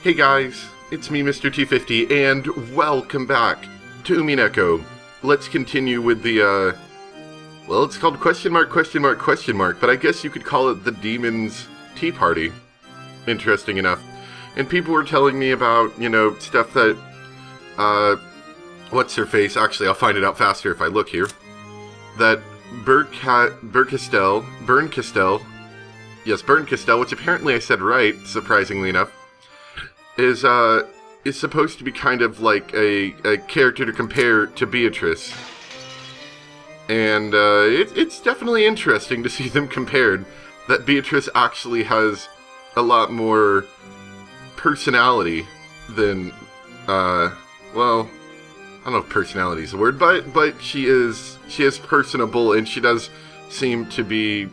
Hey guys, it's me, Mr. T50, and welcome back to Umineko. Let's continue with the, well, it's called question mark, but I guess you could call it the Demon's Tea Party. Interesting enough. And people were telling me about, stuff that, what's her face? Actually, I'll find it out faster if I look here. That Bernkastel, which apparently I said right, surprisingly enough, is supposed to be kind of like a character to compare to Beatrice. And it's definitely interesting to see them compared, that Beatrice actually has a lot more personality than, well, I don't know if personality is the word, but she is personable, and she does seem to be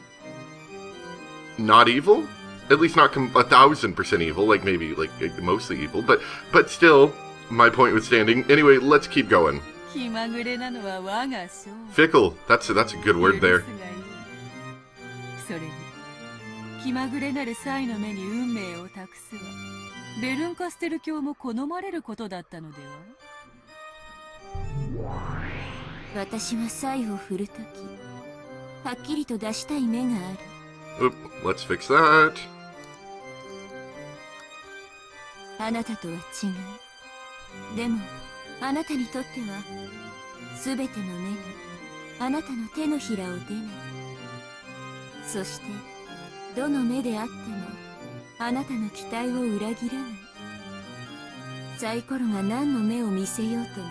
not evil. At least not 1,000% evil, like maybe like mostly evil, but still, my point was standing. Anyway, let's keep going. Fickle, that's a good word there. Oop, let's fix that. あなたとは違う。でも、あなたにとっては、すべての目があなたの手のひらを出ない。そして、どの目であっても、あなたの期待を裏切らない。サイコロが何の目を見せようとも、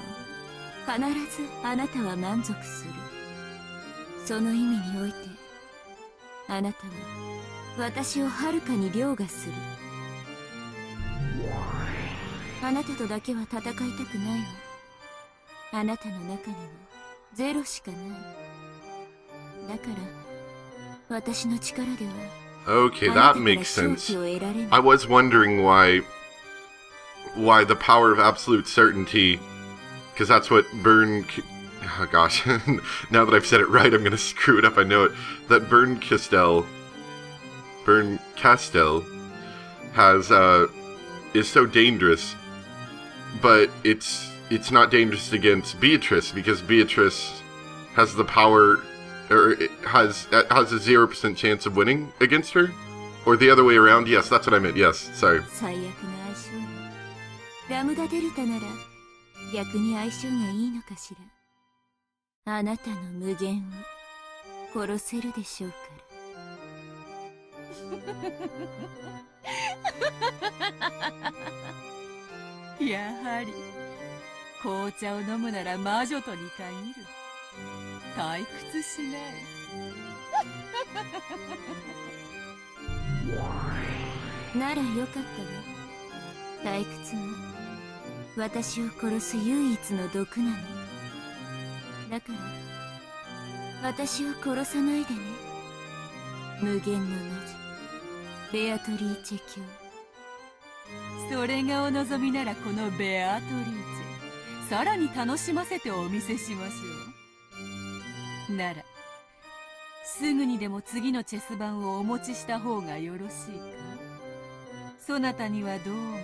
必ずあなたは満足する。その意味において、あなたは私をはるかに凌駕する。あなたとだけは戦いたくないわ。あなたの中にはゼロしかない。だから私の力では Okay, that makes sense. I was wondering why the power of absolute certainty, because that's what oh gosh, now that I've said it right, I'm gonna screw it up, I know it. That Bernkastel has, is so dangerous, but it's not dangerous against Beatrice, because Beatrice has the power, or has a 0% chance of winning against her? Or the other way around? Yes, that's what I meant, yes, sorry. あなたの無限を殺せるでしょうから。やはり紅茶を飲むなら魔女とに限る。退屈しない。ならよかったわ。退屈は私を殺す唯一の毒なの。だから私を殺さないでね。無限の魔女ベアトリーチェ卿。それがお望みなら、このベアトリーチェさらに楽しませてお見せしましょう。ならすぐにでも次のチェス盤をお持ちした方がよろしいか。そなたにはどうも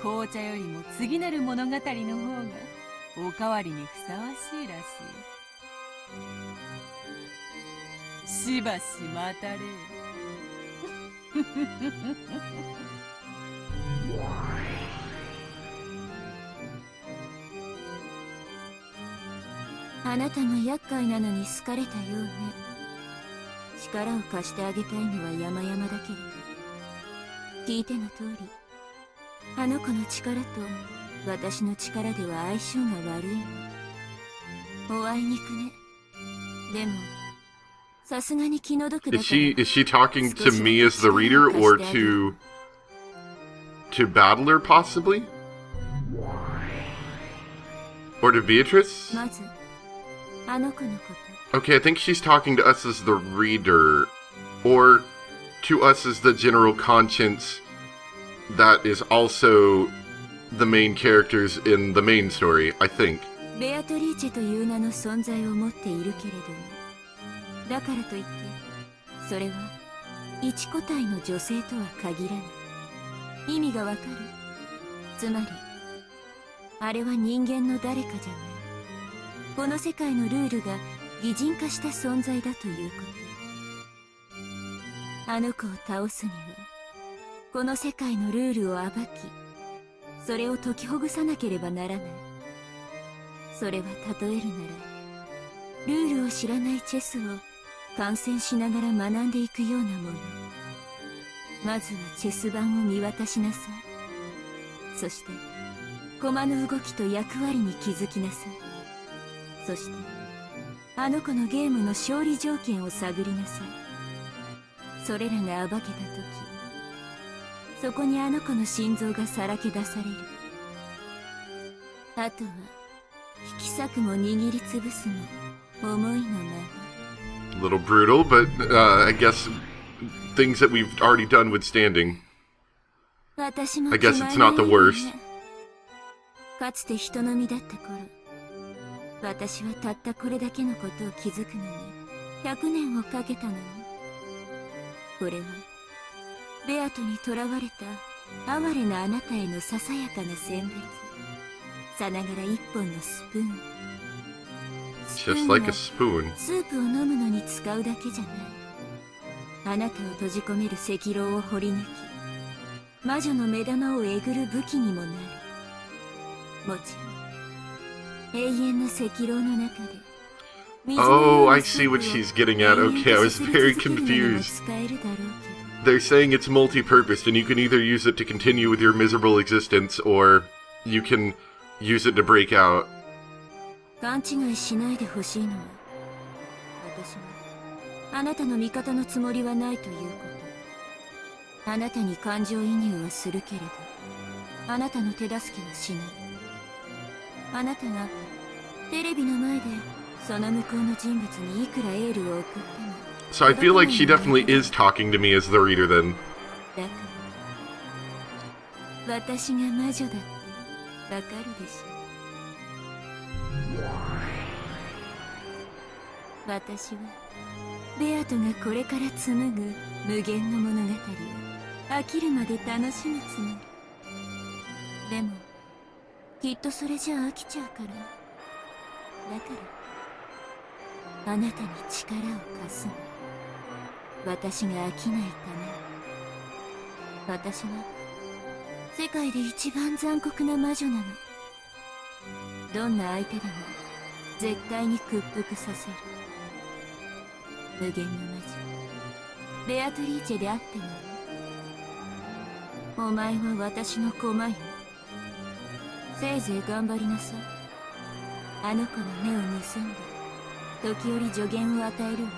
紅茶よりも次なる物語の方がおかわりにふさわしいらしい。しばし待たれよ。あなたも厄介なのに好かれたようね。力を貸してあげたいのは山々だけれど、聞いての通り、あの子の力と私の力では相性が悪いの。おあいにくね。でも、さすがに気の毒だから。Is she talking to me as the reader, or to Battler possibly? Or to Beatrice? まず、あの子のこと。Okay, I think she's talking to us as the reader, or to us as the general conscience that is also the main characters in the main story, I think. ベアトリーチェという名の存在を持っているけれども、だからといって、それは一個体の女性とは限らない。意味がわかる？つまりあれは人間の誰かじゃない。この世界のルールが擬人化した存在だということ。あの子を倒すにはこの世界のルールを暴き、それを解きほぐさなければならない。それは例えるなら、ルールを知らないチェスを観戦しながら学んでいくようなもの。まずはチェス盤を見渡しなさい。そして駒の動きと役割に気づきなさい。そしてあの子のゲームの勝利条件を探りなさい。それらが暴けた時、そこにあの子の心臓がさらけ出される。あとは引き裂くも握りつぶすも思いのまま。A little brutal, but I guess things that we've already done withstanding. I guess it's not the worst. かつて人の身だった頃、私はたったこれだけのことを気づくのに100年をかけたのに。これはベアトに囚われた哀れなあなたへのささやかな選別、さながら一本のスプーン。Just like a spoon. スープを飲むのに使うだけじゃない。あなたを閉じ込める赤狼を掘り抜き、魔女の目玉をえぐる武器にもなる。もちろん永遠の赤狼の中で、 Oh, I see what she's getting at. Okay, I was very confused. They're saying it's multi-purposed, and you can either use it to continue with your miserable existence, or you can use it to break out. 勘違いしないでほしいのは、私はあなたの味方のつもりはないということ。あなたに感情移入はするけれど、あなたの手助けはしない。あなたがテレビの前でその向こうの人物にいくらエールを送っても。 So I feel like she definitely is talking to me as the reader then. だから私が魔女だってわかるでしょ。私はベアトがこれから紡ぐ無限の物語を飽きるまで楽しむつもり。でもきっとそれじゃ飽きちゃうから。だからあなたに力を貸すの。私が飽きないため。私は世界で一番残酷な魔女なの。どんな相手でも絶対に屈服させる。無限の魔女ベアトリーチェであっても。お前は私の駒よ。せいぜい頑張りなさい。あの子の目を盗んで時折助言を与えるわ。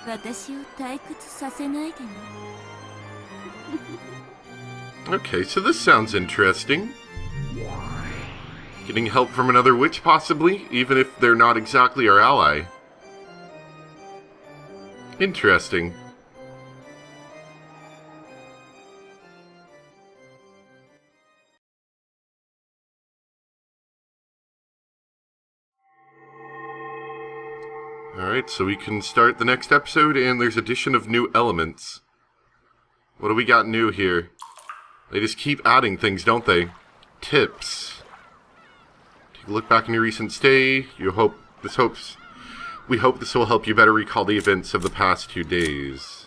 私を退屈させないでね。Okay, so this sounds interesting. Getting help from another witch, possibly, even if they're not exactly our ally. Interesting. Alright, so we can start the next episode, and there's addition of new elements. What do we got new here? They just keep adding things, don't they? Tips. Take a look back on your recent stay. We hope this will help you better recall the events of the past 2 days.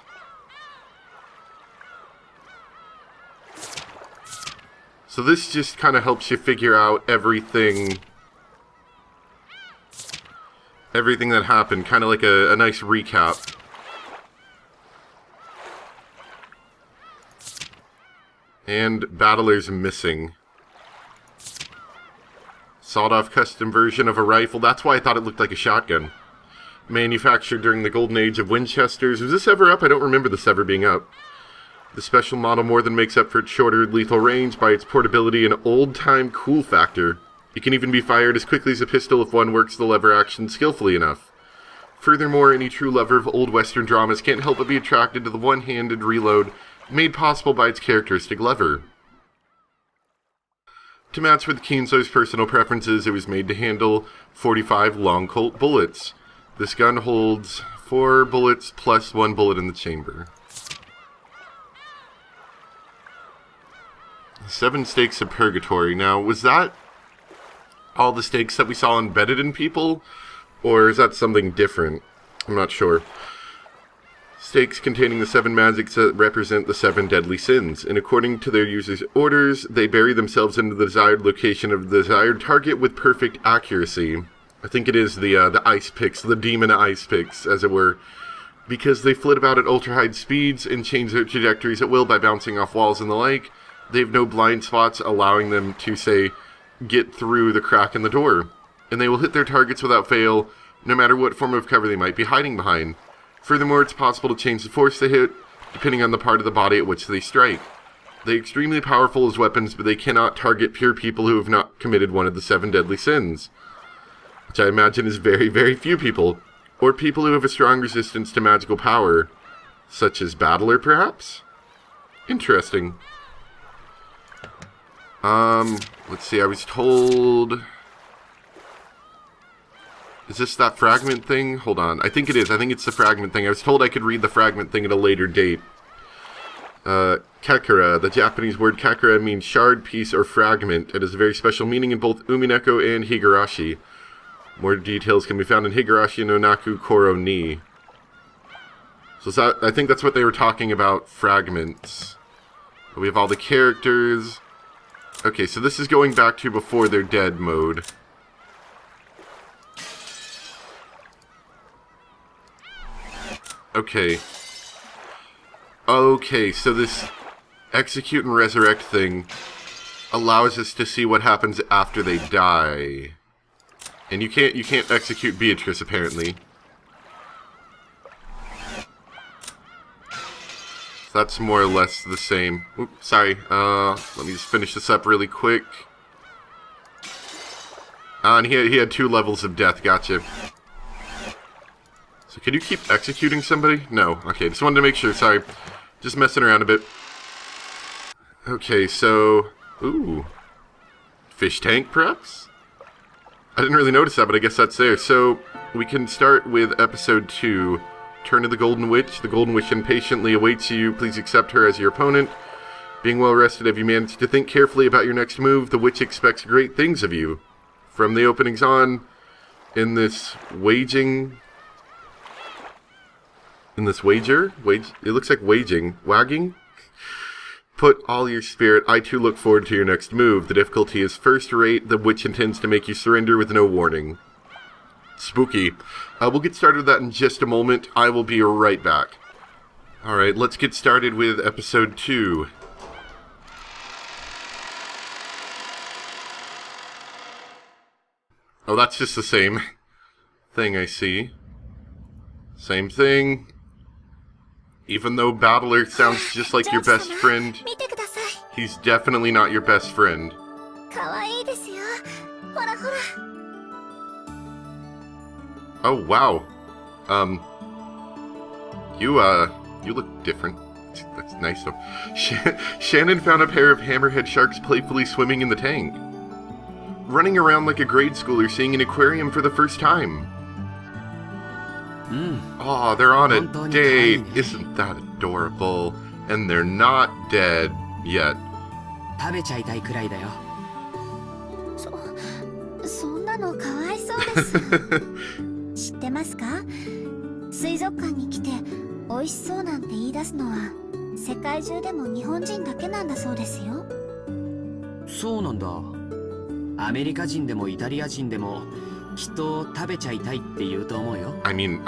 So this just kind of helps you figure out everything that happened, kind of like a nice recap. And Battler's missing. Sawed-off custom version of a rifle. That's why I thought it looked like a shotgun. Manufactured during the golden age of Winchesters. Was this ever up? I don't remember this ever being up. The special model more than makes up for its shorter lethal range by its portability and old-time cool factor. It can even be fired as quickly as a pistol if one works the lever action skillfully enough. Furthermore, any true lover of old Western dramas can't help but be attracted to the one-handed reload made possible by its characteristic lever. To match with Kinzo's personal preferences, it was made to handle 45 long Colt bullets. This gun holds 4 bullets plus 1 bullet in the chamber. 7 stakes of purgatory. Now, was that all the stakes that we saw embedded in people? Or is that something different? I'm not sure. Stakes containing the 7 magics that represent the 7 deadly sins, and according to their users' orders, they bury themselves into the desired location of the desired target with perfect accuracy. I think it is the ice picks, the demon ice picks, as it were, because they flit about at ultra-high speeds and change their trajectories at will by bouncing off walls and the like. They have no blind spots, allowing them to, say, get through the crack in the door, and they will hit their targets without fail, no matter what form of cover they might be hiding behind. Furthermore, it's possible to change the force they hit, depending on the part of the body at which they strike. They're extremely powerful as weapons, but they cannot target pure people who have not committed one of the 7 deadly sins, which I imagine is very, very few people, or people who have a strong resistance to magical power, such as Battler, perhaps? Interesting. Let's see, I was told... Is this that fragment thing? Hold on. I think it is. I think it's the fragment thing. I was told I could read the fragment thing at a later date. Kakura. The Japanese word kakura means shard, piece, or fragment. It has a very special meaning in both Umineko and Higurashi. More details can be found in Higurashi no Naku Koro ni. So I think that's what they were talking about, fragments. We have all the characters. Okay, so this is going back to before they're dead mode. Okay. Okay, so this execute and resurrect thing allows us to see what happens after they die. And you can't execute Beatrice, apparently. So that's more or less the same. Oops, sorry. Let me just finish this up really quick. And he had 2 levels of death, gotcha. So can you keep executing somebody? No. Okay, just wanted to make sure. Sorry. Just messing around a bit. Okay, so... Ooh. Fish tank, perhaps? I didn't really notice that, but I guess that's there. So, we can start with episode 2. Turn of the Golden Witch. The Golden Witch impatiently awaits you. Please accept her as your opponent. Being well rested, have you managed to think carefully about your next move? The witch expects great things of you. From the openings on, in this wager? It looks like wagging? Put all your spirit. I too look forward to your next move. The difficulty is first rate. The witch intends to make you surrender with no warning. Spooky. We'll get started with that in just a moment. I will be right back. Alright, let's get started with episode 2. Oh, that's just the same thing I see. Same thing. Even though Battler sounds just like your best friend, he's definitely not your best friend. Oh, wow. You look different. That's nice though. Shannon found a pair of hammerhead sharks playfully swimming in the tank. Running around like a grade schooler seeing an aquarium for the first time. Oh, they're on a date. Isn't that adorable? And they're not dead yet. そんなのかわいそうです。知ってますか？水族館に来て美味しそうなんて言い出すのは世界中でも日本人だけなんだそうですよ。そうなんだ。アメリカ人でもイタリア人でもきっと食べちゃいたいって言うと思うよ。I'm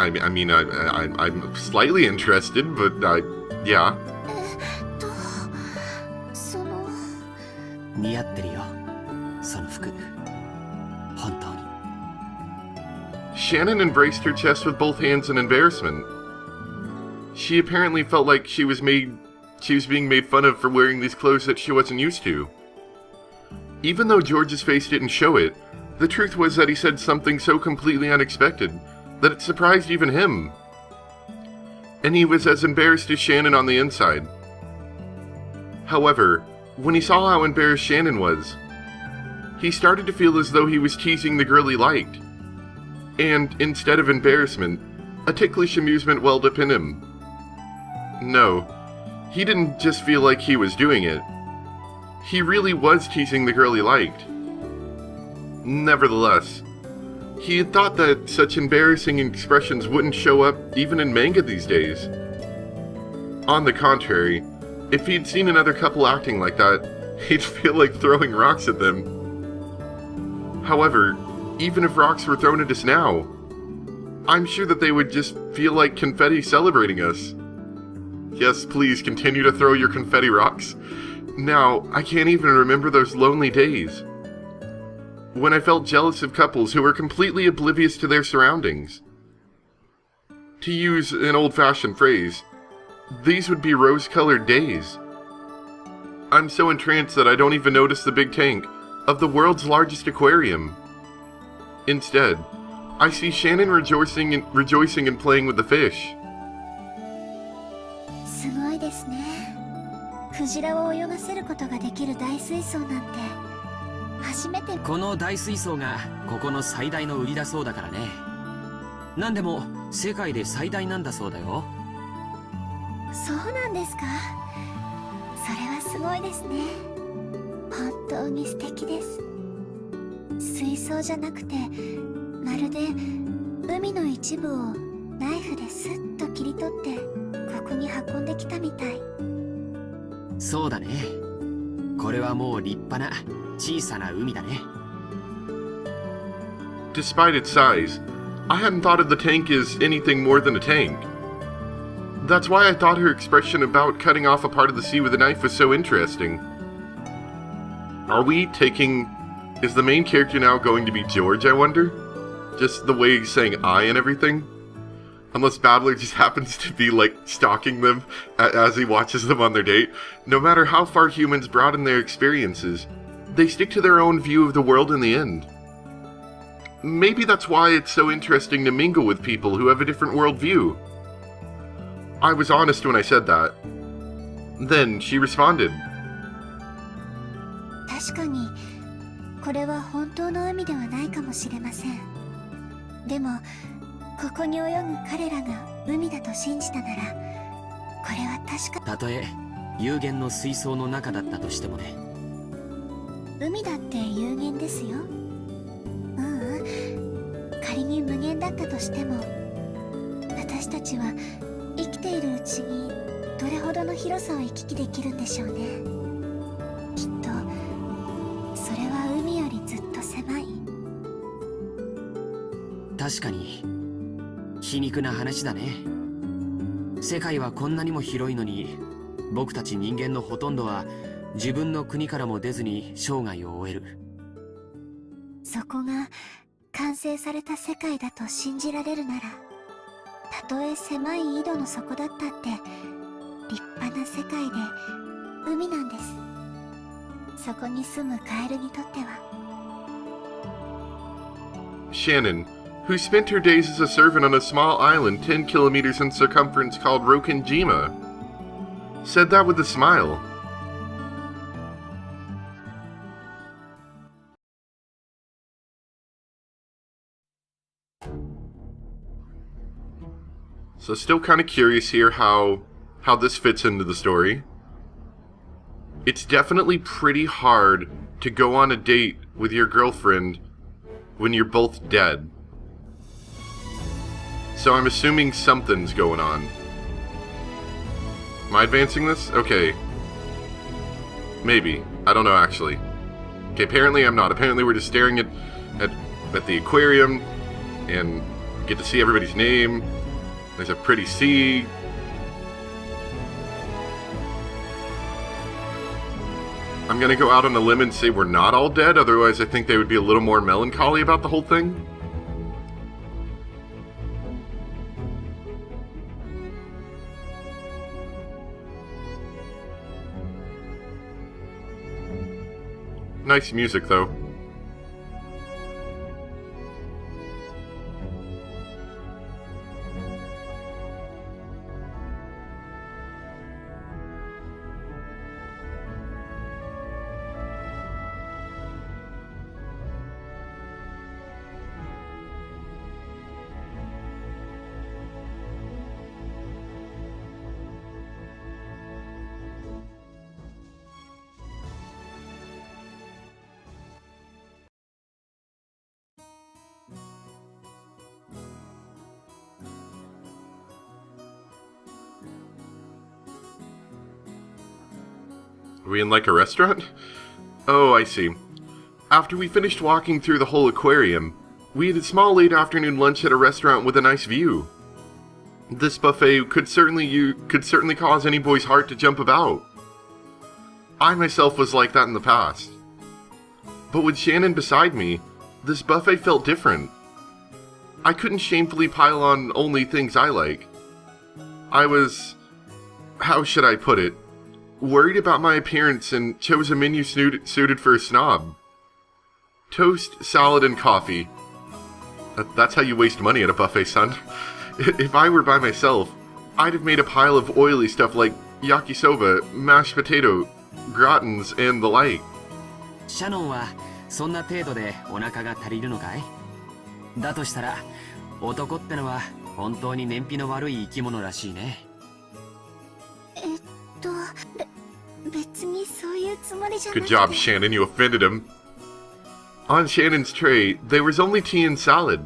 slightly interested, but yeah. その似合ってるよ。その服。本当に。Shannon embraced her chest with both hands in embarrassment. She apparently felt like she was being made fun of for wearing these clothes that she wasn't used to. Even though George's face didn't show it, the truth was that he said something so completely unexpected that it surprised even him. And he was as embarrassed as Shannon on the inside. However, when he saw how embarrassed Shannon was, he started to feel as though he was teasing the girl he liked. And, instead of embarrassment, a ticklish amusement welled up in him. No, he didn't just feel like he was doing it. he really was teasing the girl he liked. Nevertheless, he had thought that such embarrassing expressions wouldn't show up even in manga these days. On the contrary, if he'd seen another couple acting like that, he'd feel like throwing rocks at them. However, even if rocks were thrown at us now, I'm sure that they would just feel like confetti celebrating us. Yes, please continue to throw your confetti rocks. Now, I can't even remember those lonely days when I felt jealous of couples who were completely oblivious to their surroundings. To use an old-fashioned phrase, these would be rose-colored days. I'm so entranced that I don't even notice the big tank of the world's largest aquarium. Instead, I see Shannon rejoicing and playing with the fish. すごいですね。クジラを泳がせることができる大水槽なんて初めて。この大水槽がここの最大の売りだそうだからね。なんでも世界で最大なんだそうだよ。そうなんですか。それはすごいですね。本当に素敵です。水槽じゃなくて、まるで海の一部をナイフでスッと切り取ってここに運んできたみたい。そうだね。これはもう立派な小さな海だね。Despite its size, I hadn't thought of the tank as anything more than a tank. That's why I thought her expression about cutting off a part of the sea with a knife was so interesting. Are we taking... Is the main character now going to be George, I wonder? Just the way he's saying I and everything? Unless Battler just happens to be, like, stalking them as he watches them on their date. No matter how far humans broaden their experiences, they stick to their own view of the world in the end. Maybe that's why it's so interesting to mingle with people who have a different worldview. I was honest when I said that. Then she responded. 確かに、これは本当の海ではないかもしれません。でも、ここに泳ぐ彼らが海だと信じたなら、これは確か。たとえ有限の水槽の中だったとしてもね。海だって有限ですよ。仮に無限だったとしても、私たちは生きているうちにどれほどの広さを行き来できるんでしょうね。きっとそれは海よりずっと狭い。確かに皮肉な話だね。世界はこんなにも広いのに、僕たち人間のほとんどは自分の国からも出ずに生涯を終える。そこが完成された世界だと信じられるなら、たとえ狭い井戸の底だったって立派な世界で海なんです。そこに住むカエルにとっては。Shannon, who spent her days as a servant on a small island 10 kilometers in circumference called Rokinjima, said that with a smile. So still kind of curious here how this fits into the story. It's definitely pretty hard to go on a date with your girlfriend when you're both dead. So I'm assuming something's going on. Am I advancing this? Okay. Maybe. I don't know, actually. Okay, apparently I'm not. Apparently we're just staring at the aquarium and get to see everybody's name. There's a pretty sea. I'm gonna go out on a limb and say we're not all dead, otherwise I think they would be a little more melancholy about the whole thing. Nice music, though. Are we in like a restaurant? Oh, I see. After we finished walking through the whole aquarium, we had a small late afternoon lunch at a restaurant with a nice view. This buffet could certainly cause any boy's heart to jump about. I myself was like that in the past. But with Shannon beside me, this buffet felt different. I couldn't shamefully pile on only things I like. I was, how should I put it, worried about my appearance and chose a menu suited for a snob. Toast, salad, and coffee. That's how you waste money at a buffet, son. If I were by myself, I'd have made a pile of oily stuff like yakisoba, mashed potato, gratins, and the like. シャノンはそんな程度でお腹が足りるのかい？だとしたら男ってのは本当に燃費の悪い生き物らしいね。別にそういうつもりじゃな Good くて。 job, Shannon, you offended him. On Shannon's tray, there was only tea and salad.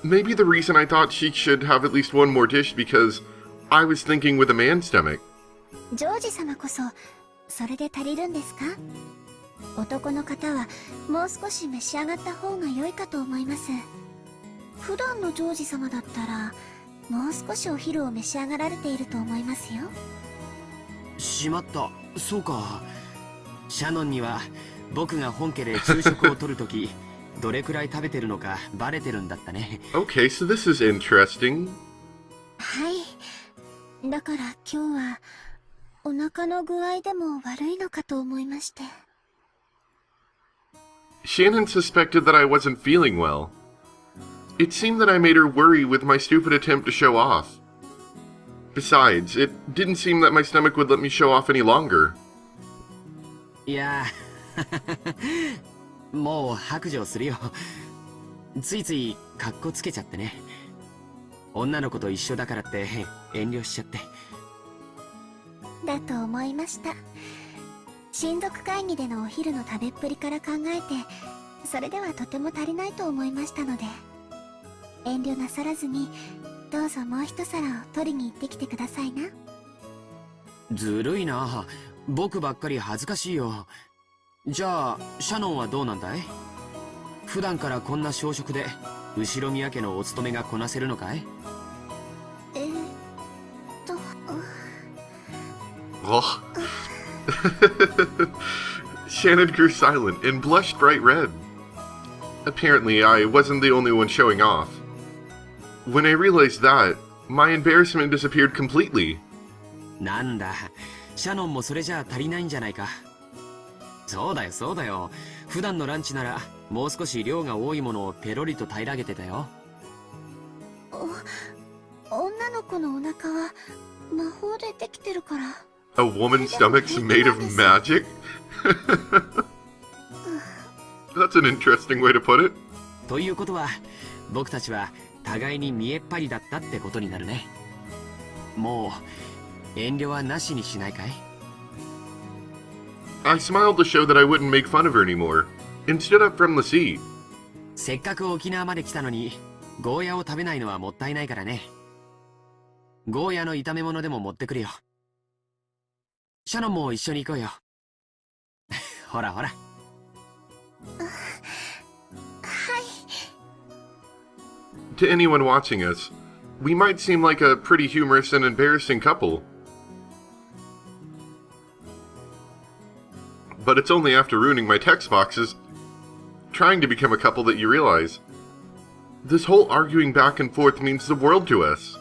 Maybe the reason I thought she should have at least one more dish because I was thinking with a man's stomach. ジョージ様こそそれで足りるんですか？男の方はもう少し召し上がった方が良いかと思います。普段のジョージ様だったらもう少しお昼を召し上がられていると思いますよ。しまった、そうか。シャノンには僕が本家で昼食をとるときどれくらい食べてるのかバレてるんだったね。Okay, so this is interesting. はい。だから今日はお腹の具合でも悪いのかと思いまして。Shannon suspected that I wasn't feeling well. It seemed that I made her worry with my stupid attempt to show off. Besides, it didn't seem that my stomach would let me show off any longer. いやもう白状するよ。ついついカッコつけちゃってね。女の子と一緒だからって遠慮しちゃって。だと思いました。親族会議でのお昼の食べっぷりから考えて、それではとても足りないと思いましたので、遠慮なさらずにどうぞもう一皿を取りに行ってきてくださいな。ずるいな。僕ばっかり恥ずかしいよ。じゃあシャノンはどうなんだい？普段からこんな小食で後ろ宮家のお勤めがこなせるのかい？Ugh. Shannon grew silent and blushed bright red. Apparently, I wasn't the only one showing off. When I realized that, my embarrassment disappeared completely. なんだ、シャノンもそれじゃ足りないんじゃないか。そうだよそうだよ。普段のランチならもう少し量が多いものをペロリと平らげてたよ。女の子のお腹は魔法でできてるから。A woman's stomach's made of magic? That's an interesting way to put it. ということは僕たちは互いに見えっ張りだったってことになるね。もう遠慮はなしにしないかい？ I smiled to show that I wouldn't make fun of her anymore, and stood up from the seat. せっかく沖縄まで来たのにゴーヤを食べないのはもったいないからね。ゴーヤの炒め物でも持ってくるよ。シャノンも一緒に行こうよ。ほらほら。To anyone watching us, we might seem like a pretty humorous and embarrassing couple. But it's only after ruining my text boxes, trying to become a couple that you realize. This whole arguing back and forth means the world to us.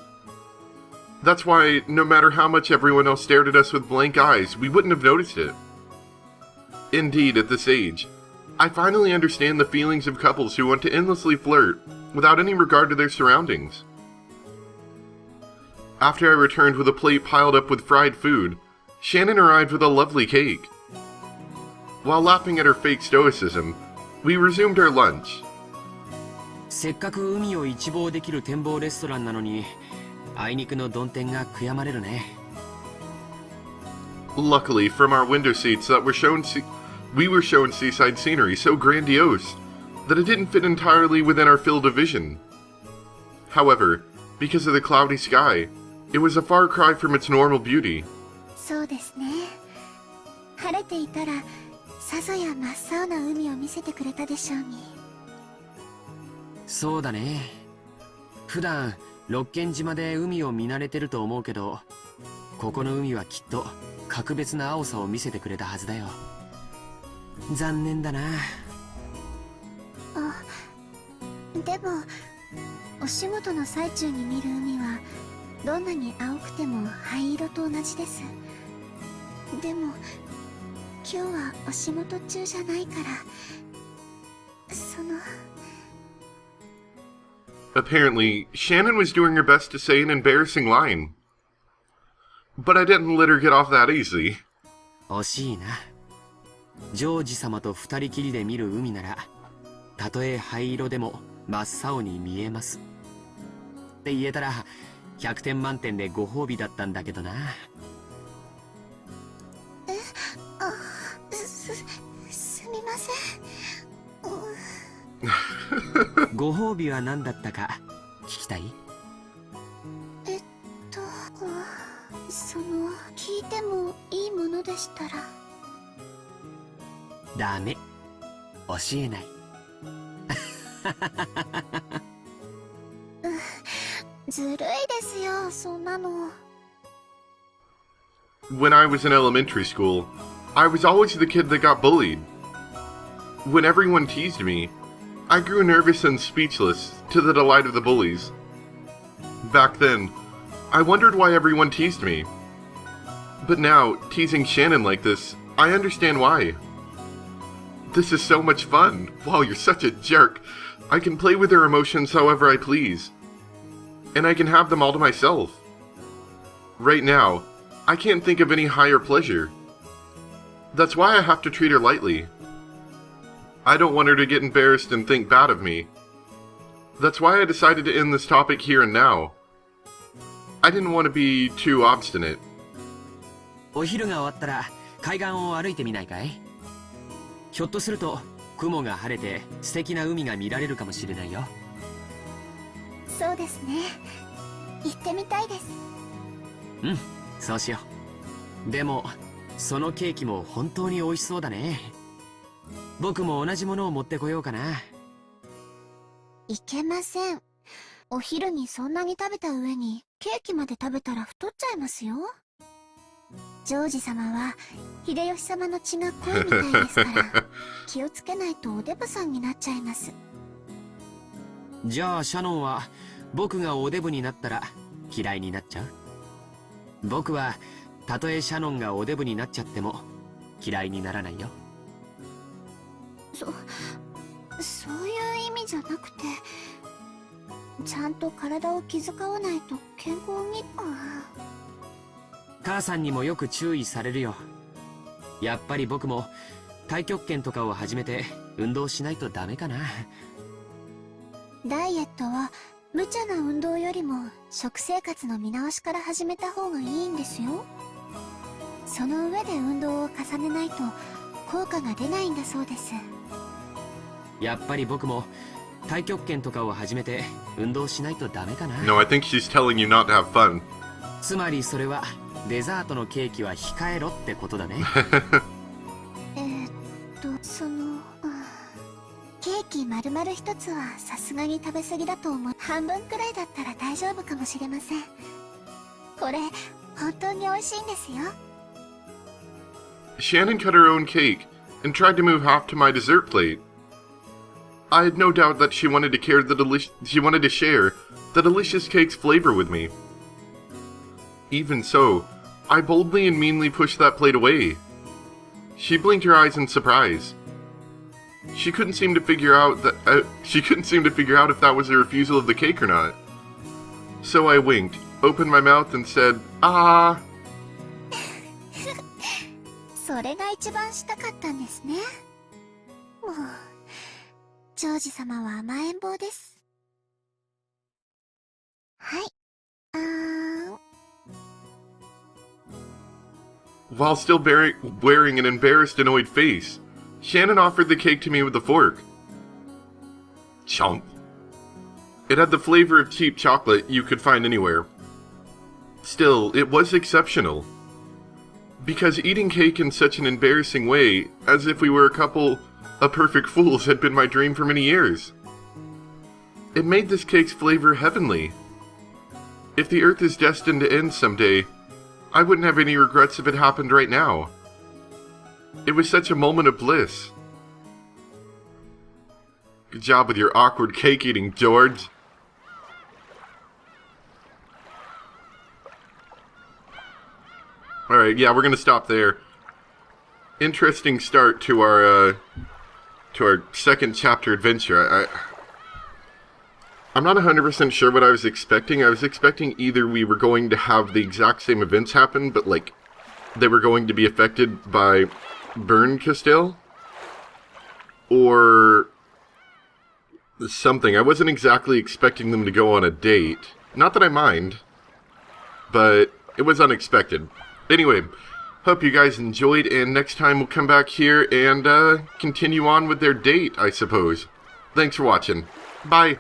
That's why, no matter how much everyone else stared at us with blank eyes, we wouldn't have noticed it. Indeed, at this age, I finally understand the feelings of couples who want to endlessly flirt without any regard to their surroundings. After I returned with a plate piled up with fried food, Shannon arrived with a lovely cake. While laughing at her fake stoicism, we resumed our lunch. せっかく海を一望できる展望レストランなのに、あいにくの曇天が悔やまれるね。Luckily, from our window seats that we were shown seaside scenery so grandiose that it didn't fit entirely within our field of vision. However, because of the cloudy sky, it was a far cry from its normal beauty. そうですね。晴れていたらさぞや真っ青な海を見せてくれたでしょうに。そうだね。普段六軒島で海を見慣れてると思うけど、ここの海はきっと格別な青さを見せてくれたはずだよ。残念だな。あ、でもお仕事の最中に見る海はどんなに青くても灰色と同じです。でも今日はお仕事中じゃないから、その。 Apparently, Shannon was doing her best to say an embarrassing line. But I didn't let her get off that easy. 惜しいな。ジョージ様と二人きりで見る海なら、たとえ灰色でも真っ青に見えます。って言えたら、100点満点でご褒美だったんだけどな。すみません。ご褒美は何だったか聞きたい？その、聞いてもいいものでしたら。ダメ、教えない。ずるいですよ、そんなの。 When I was in elementary school, I was always the kid that got bullied. When everyone teased me, I grew nervous and speechless to the delight of the bullies. Back then, I wondered why everyone teased me. But now, teasing Shannon like this, I understand why. This is so much fun. Wow, you're such a jerk. I can play with her emotions however I please. And I can have them all to myself. Right now, I can't think of any higher pleasure. That's why I have to treat her lightly. I don't want her to get embarrassed and think bad of me. That's why I decided to end this topic here and now. I didn't want to be too obstinate. お昼が終わったら海岸を歩いてみないかい？ひょっとすると雲が晴れて素敵な海が見られるかもしれないよ。そうですね。行ってみたいです。うん、そうしよう。でもそのケーキも本当に美味しそうだね。僕も同じものを持ってこようかな。いけません。お昼にそんなに食べた上にケーキまで食べたら太っちゃいますよ。ジョージ様は秀吉様の血が濃いみたいですから気をつけないとおデブさんになっちゃいます。じゃあシャノンは僕がおデブになったら嫌いになっちゃう？僕はたとえシャノンがおデブになっちゃっても嫌いにならないよ。そういう意味じゃなくて、ちゃんと体を気遣わないと健康に。母さんにもよく注意されるよ。やっぱり僕も太極拳とかを始めて運動しないとダメかな。ダイエットは無茶な運動よりも食生活の見直しから始めた方がいいんですよ。その上で運動を重ねないと効果が出ないんだそうです。やっぱり僕も太極拳とかを始めて運動しないとダメかな。 No, I think she's telling you not to have fun. つまりそれはデザートのケーキは控えろってことだね。ケーキ丸々一つはさすがに食べ過ぎだと思う。半分くらいだったら大丈夫かもしれません。これ本当に美味しいんですよ。 Shannon cut her own cake and tried to move half to my dessert plate. I had no doubt that she wanted to share the delicious cake's flavor with me. Even so, I boldly and meanly pushed that plate away. She blinked her eyes in surprise. She couldn't seem to figure out if that was a refusal of the cake or not. So I winked, opened my mouth, and said, "Ah." それが一番したかったんですね。もうジョージ様は甘えん坊です。はい。While still wearing an embarrassed, annoyed face, Shannon offered the cake to me with a fork. Chomp. It had the flavor of cheap chocolate you could find anywhere. Still, it was exceptional. Because eating cake in such an embarrassing way, as if we were a couple of perfect fools, had been my dream for many years. It made this cake's flavor heavenly. If the Earth is destined to end someday, I wouldn't have any regrets if it happened right now. It was such a moment of bliss. Good job with your awkward cake eating, George. Alright, yeah, we're gonna stop there. Interesting start to our second chapter adventure. I'm not 100% sure what I was expecting. I was expecting either we were going to have the exact same events happen, but like, they were going to be affected by Burn Castile, or something. I wasn't exactly expecting them to go on a date. Not that I mind, but it was unexpected. Anyway, hope you guys enjoyed, and next time we'll come back here and continue on with their date, I suppose. Thanks for watching. Bye.